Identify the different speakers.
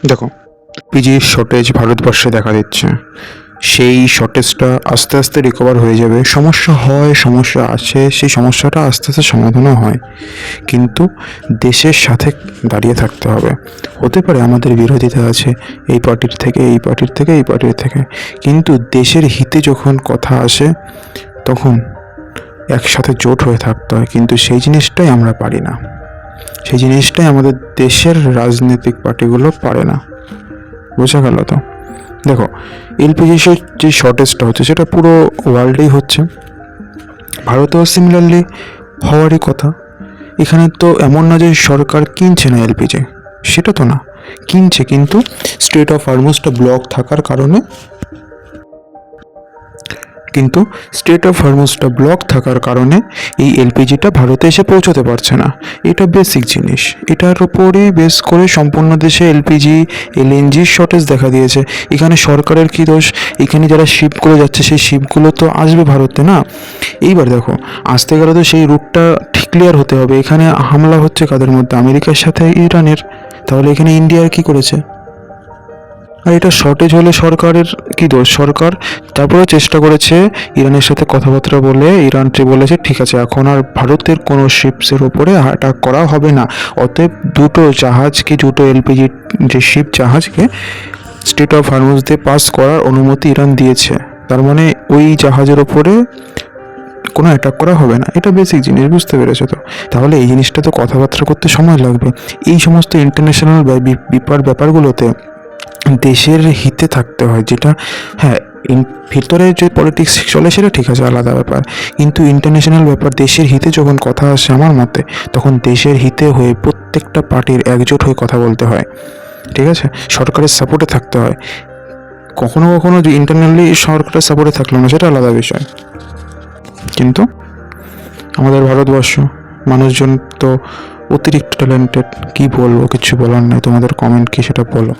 Speaker 1: দেখো, পিজির শর্টেজ ভারতবর্ষে দেখা দিচ্ছে। সেই শর্টেজটা আস্তে আস্তে রিকভার হয়ে যাবে। সমস্যা হয়, সমস্যা আছে, সেই সমস্যাটা আস্তে আস্তে সমাধানও হয়, কিন্তু দেশের সাথে দাঁড়িয়ে থাকতে হবে। হতে পারে আমাদের বিরোধিতা আছে এই পার্টির থেকে, এই পার্টির থেকে, এই পার্টির থেকে, কিন্তু দেশের হিতে যখন কথা আসে তখন একসাথে জোট হয়ে থাকতে হয়, কিন্তু সেই জিনিসটাই আমরা পারি না। সেই জিনিসটাই আমাদের দেশের রাজনৈতিক পার্টিগুলো পারে না। বোঝা গেল তো? দেখো, এলপিজি যে শর্টেজটা হচ্ছে সেটা পুরো ওয়ার্ল্ডেই হচ্ছে, ভারতেও সিমিলারলি হওয়ারই কথা। এখানে তো এমন না যে সরকার কিনছে না এলপিজি, সেটা তো না, কিনছে, কিন্তু স্ট্রেট অফ হরমুজটা ব্লক থাকার কারণে এই এলপিজিটা ভারতে এসে পৌঁছতে পারছে না। এটা বেসিক জিনিস, এটার উপরেই বেস করে সম্পূর্ণ দেশে এলপিজি এলএনজির শর্টেজ দেখা দিয়েছে। এখানে সরকারের কী দোষ? এখানে যারা শিপগুলো যাচ্ছে সেই শিপগুলো তো আসবে ভারতে না। এইবার দেখো, আসতে গেলে তো সেই রুটটা ঠিক ক্লিয়ার হতে হবে। এখানে হামলা হচ্ছে কাদের মধ্যে? আমেরিকার সাথে ইরানের। তাহলে এখানে ইন্ডিয়ার কী করেছে? আর এটা শর্টেজ হলে সরকারের কী দোষ? সরকার তারপরে চেষ্টা করেছে ইরানের সাথে কথাবার্তা বলে, ইরানটি বলেছে ঠিক আছে এখন আর ভারতের কোনো শিপসের ওপরে অ্যাটাক করা হবে না। অতএব দুটো এলপিজি যে শিপ জাহাজকে স্ট্রেট অফ হরমুজ দিয়ে পাস করার অনুমতি ইরান দিয়েছে। তার মানে ওই জাহাজের ওপরে কোনো অ্যাটাক করা হবে না। এটা বেসিক জিনিস, বুঝতে পেরেছো তো? তাহলে এই জিনিসটা তো কথাবার্তা করতে সময় লাগবে। এই সমস্ত ইন্টারন্যাশনাল ব্যাপারগুলোতে দেশের হিতে থাকতে হয়, যেটা হ্যাঁ ভিতরে যে পলিটিক্স চলে সেটা ঠিক আছে, আলাদা ব্যাপার, কিন্তু ইন্টারন্যাশনাল ব্যাপার, দেশের হিতে যখন কথা আসে আমার মতে, তখন দেশের হিতে হয়ে প্রত্যেকটা পার্টির একজোট হয়ে কথা বলতে হয়। ঠিক আছে, সরকারের সাপোর্টে থাকতে হয়। কখনো কখনো যে ইন্টারনালি সরকারের সাপোর্টে থাকলো না, সেটা আলাদা বিষয়, কিন্তু আমাদের ভারতবর্ষ মানুষজন তো অতিরিক্ত ট্যালেন্টেড। কি বলবো, কিছু বলার নাই। তোমাদের কমেন্ট কি সেটা বলো।